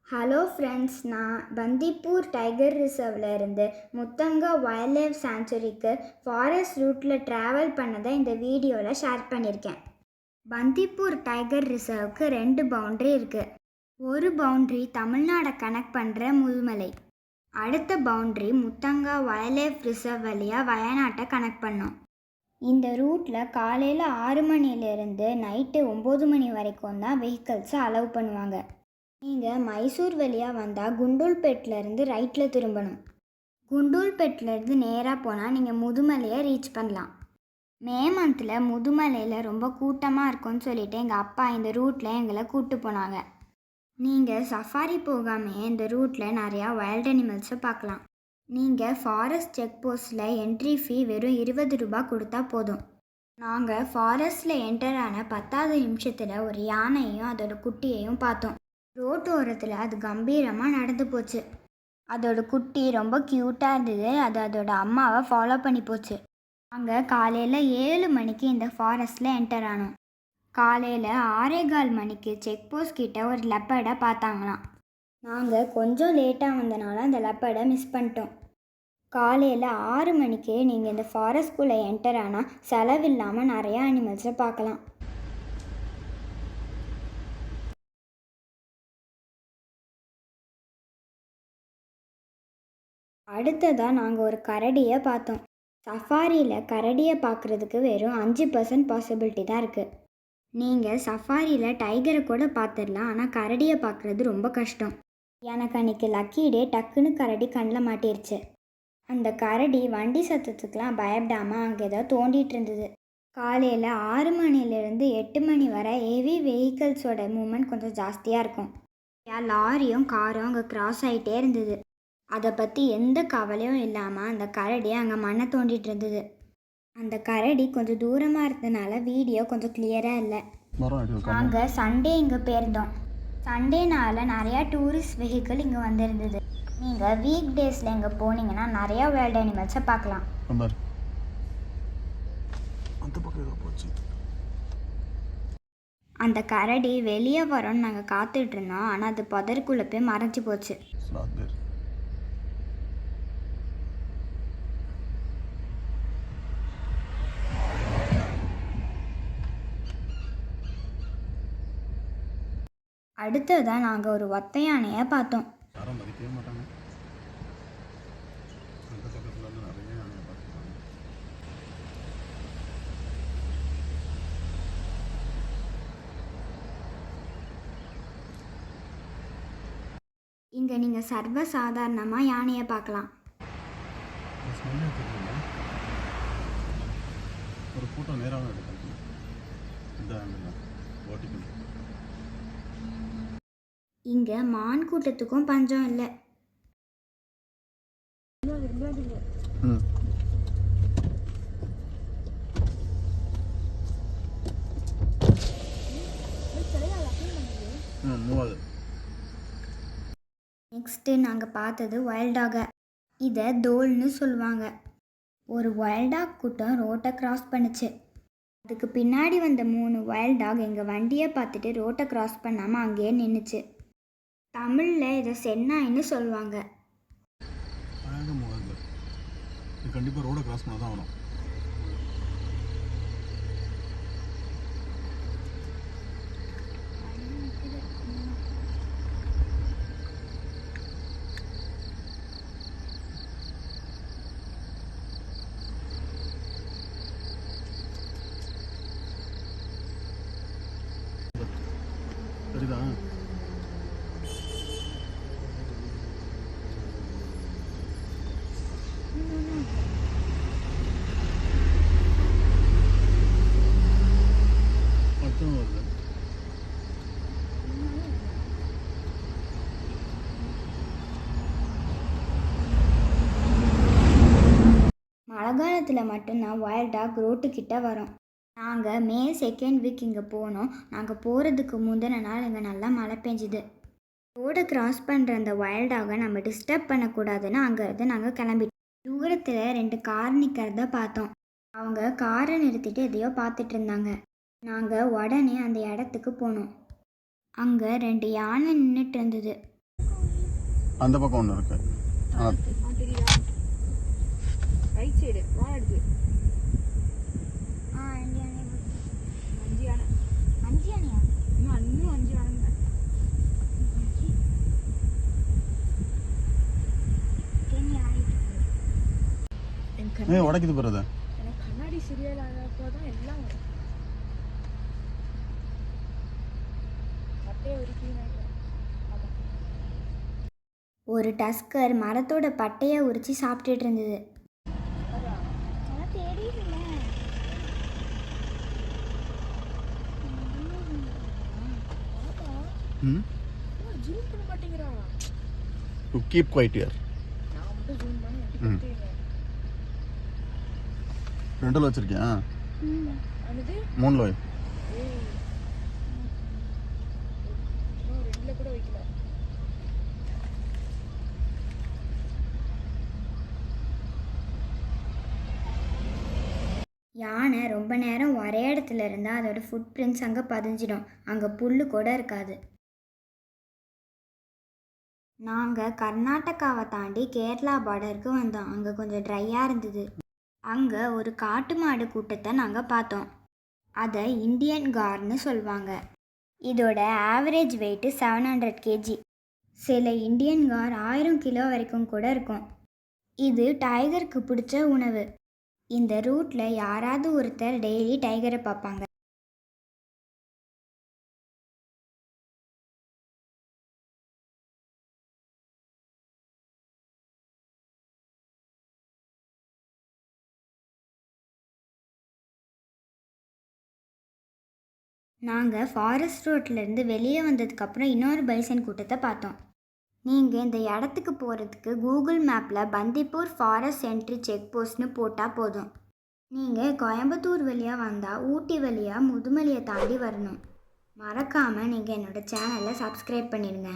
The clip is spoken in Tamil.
ஹலோ ஃப்ரெண்ட்ஸ், நான் பந்திப்பூர் டைகர் ரிசர்வில் இருந்து முத்தங்கா வைல்ட் லைஃப் சாங்சுரிக்கு ஃபாரஸ்ட் ரூட்டில் ட்ராவல் பண்ணதை இந்த வீடியோவில் ஷேர் பண்ணியிருக்கேன். பந்திப்பூர் டைகர் ரிசர்வுக்கு 2 பவுண்ட்ரி இருக்குது. ஒரு பவுண்ட்ரி தமிழ்நாடை கனெக்ட் பண்ணுற முதுமலை, அடுத்த boundary Muthanga wild life reserve வழியாக வயநாட்டை கனெக்ட் பண்ணோம். இந்த ரூட்டில் காலையில் 6 மணிலேருந்து நைட்டு 9 மணி வரைக்கும் தான் வெஹிக்கிள்ஸை அலோவ் பண்ணுவாங்க. நீங்கள் மைசூர் வழியாக வந்தால் குண்டூல்பேட்லேருந்து ரைட்டில் திரும்பணும். குண்டூல்பேட்லேருந்து நேராக போனால் நீங்கள் முதுமலையை ரீச் பண்ணலாம். மே மந்தில் முதுமலையில் ரொம்ப கூட்டமாக இருக்கும்னு சொல்லிட்டு எங்கள் அப்பா இந்த ரூட்டில் எங்களை கூப்பிட்டு போனாங்க. நீங்கள் சஃபாரி போகாமே இந்த ரூட்டில் நிறையா வைல்ட் அனிமல்ஸை பார்க்கலாம். நீங்கள் ஃபாரஸ்ட் செக் போஸ்ட்டில் என்ட்ரி ஃபீ வெறும் 20 ரூபாய் கொடுத்தா போதும். நாங்கள் ஃபாரஸ்ட்டில் என்டர் ஆன 10வது நிமிஷத்தில் ஒரு யானையையும் அதோட குட்டியையும் பார்த்தோம். ரோட்டோரத்தில் அது கம்பீரமாக நடந்து போச்சு. அதோட குட்டி ரொம்ப க்யூட்டாக இருந்தது. அது அதோட அம்மாவை ஃபாலோ பண்ணி போச்சு. நாங்கள் காலையில் 7 மணிக்கு இந்த ஃபாரஸ்ட்டில் என்டர் ஆனோம். காலையில் 6:15 மணிக்கு செக் போஸ்ட் கிட்ட ஒரு லெப்பர்டை பார்த்தாங்களாம். நாங்கள் கொஞ்சம் லேட்டாக வந்தனால அந்த லெப்பர்டை மிஸ் பண்ணிட்டோம். காலையில் 6 மணிக்கு நீங்கள் இந்த ஃபாரஸ்ட்குள்ளே என்டர் ஆனால் செலவில்லாமல் நிறையா அனிமல்ஸை பார்க்கலாம். அடுத்ததாக நாங்கள் ஒரு கரடியை பார்த்தோம். சஃபாரியில் கரடியை பார்க்குறதுக்கு வெறும் 5% பாசிபிலிட்டி தான் இருக்குது. நீங்கள் சஃபாரியில் டைகரை கூட பார்த்துடலாம், ஆனால் கரடியை பார்க்குறது ரொம்ப கஷ்டம். எனக்கு அன்றைக்கி லக்கி டே, டக்குன்னு கரடி கண்ணில் மாட்டிருச்சு. அந்த கரடி வண்டி சத்தத்துக்கெலாம் பயப்படாமல் அங்கே ஏதோ தோண்டிகிட்டு இருந்தது. காலையில் 6 மணிலேருந்து 8 மணி வரை ஹெவி வெஹிக்கிள்ஸோட மூமெண்ட் கொஞ்சம் ஜாஸ்தியாக இருக்கும். லாரியும் காரும் அங்கே கிராஸ் ஆகிட்டே இருந்தது. அதை பற்றி எந்த கவலையும் இல்லாமல் அந்த கரடி அங்கே மண்ணை தோண்டிகிட்டு இருந்தது. அந்த கரடி கொஞ்சம் தூரமாக இருந்ததுனால வீடியோ கொஞ்சம் கிளியராக இல்லை. நாங்கள் சண்டே இங்கே போயிருந்தோம். சண்டேனால் நிறையா டூரிஸ்ட் வெஹிக்கிள் இங்கே வந்திருந்தது. நீங்கள் வீக் டேஸில் இங்கே போனீங்கன்னா நிறையா வைல்ட் அனிமல்ஸை பார்க்கலாம். அந்த கரடி வெளியே வரோன்னு நாங்கள் காத்துட்டு இருந்தோம், ஆனால் அது புதருக்குள்ளே போய் மறைஞ்சி போச்சு. அடுத்ததான் நாங்கள் ஒரு ஒத்தை யானையை பார்த்தோம். இங்கே நீங்கள் சர்வசாதாரணமாக யானையை பார்க்கலாம். ஒரு ஃபோட்டோ நேராக இங்கே மான் கூட்டத்துக்கும் பஞ்சம் இல்லை. நெக்ஸ்ட்டு நாங்கள் பார்த்தது வைல்ட் டாகை. இதை தோல்னு சொல்லுவாங்க. ஒரு வைல்ட் டாக் கூட்டம் ரோட்டை கிராஸ் பண்ணுச்சு. அதுக்கு பின்னாடி வந்த 3 வைல்ட் டாக் எங்கள் வண்டியை பார்த்துட்டு ரோட்டை கிராஸ் பண்ணாமல் அங்கேயே நின்றுச்சு. தமிழில் இதை சென்னாயின்னு சொல்லுவாங்க. கண்டிப்பாக ரோடை கிராஸ் பண்ண தான் ஆகணும். சரிதான். மழை காலத்தில் மட்டும்தான் வைல்ட் டாக் ரோட்டுக்கிட்ட வரும். நாங்கள் மே 2nd வீக் இங்கே போனோம். நாங்கள் போகிறதுக்கு முந்தின நாள் இங்கே நல்லா மழை பெஞ்சுது. ரோடை கிராஸ் பண்ணுற அந்த வைல்ட் டாகை நம்ம டிஸ்டர்ப் பண்ணக்கூடாதுன்னு அங்கேருந்து நாங்கள் கிளம்பிட்டோம். தூரத்தில் 2 கார் நிற்கிறத பார்த்தோம். அவங்க காரை நிறுத்திட்டு எதையோ பார்த்துட்டு இருந்தாங்க. நாங்கள் உடனே அந்த இடத்துக்கு போனோம். அங்கே 2 யானை நின்றுட்டு இருந்தது. அந்த பக்கம் ஒன்று இருக்கு. தெரியுதா? ரைட் சைடு வாடுது. அஞ்சு யானை. இன்னும் அஞ்சு யானைங்க. உடைக்குது போறது. எனக்கு கண்ணாடி சீரியல் ஆனப்போதான் எல்லாம் வரும். அப்படியே ஒரு கிளீன் ஆகிடும். ஒரு டஸ்கர் மரத்தோட பட்டையை உரித்து சாப்பிட்டுட்டு இருந்தது. ஜூம் பண்ண மாட்டேங்கிறா. To keep quiet here. நான் மட்டும் ஜூம் பண்ணி ரெண்டுல வச்சிருக்கேன். அனுது 3ல வை. ரெண்டுல கூட வைக்கல. யானை ரொம்ப நேரம் ஒரே இடத்துல இருந்தால் அதோட ஃபுட் பிரிண்ட்ஸ் அங்கே பதிஞ்சிடும். அங்கே புல் கூட இருக்காது. நாங்கள் கர்நாடகாவை தாண்டி கேரளா பார்டருக்கு வந்தோம். அங்கே கொஞ்சம் ட்ரையாக இருந்தது. அங்கே ஒரு காட்டு மாடு கூட்டத்தை நாங்கள் பார்த்தோம். அதை இந்தியன் கார்னு சொல்லுவாங்க. இதோட ஆவரேஜ் வெயிட்டு 700 kg. சில இந்தியன் கார் 1000 கிலோ வரைக்கும் கூட இருக்கும். இது டைகருக்கு பிடிச்ச உணவு. இந்த ரூட்டில் யாராவது ஒருத்தர் டெய்லி டைகரை பார்ப்பாங்க. நாங்கள் ஃபாரஸ்ட் ரோட்லேருந்து வெளியே வந்ததுக்கப்புறம் இன்னொரு பைசன் கூட்டத்தை பார்த்தோம். நீங்கள் இந்த இடத்துக்கு போகிறதுக்கு கூகுள் மேப்பில் பந்திப்பூர் ஃபாரஸ்ட் என்ட்ரி செக் போஸ்ட்னு போட்டால் போதும். நீங்கள் கோயம்புத்தூர் வழியாக வந்தால் ஊட்டி வழியாக முதுமலையை தாண்டி வரணும். மறக்காமல் நீங்கள் என்னோடய சேனலை சப்ஸ்கிரைப் பண்ணிடுங்க.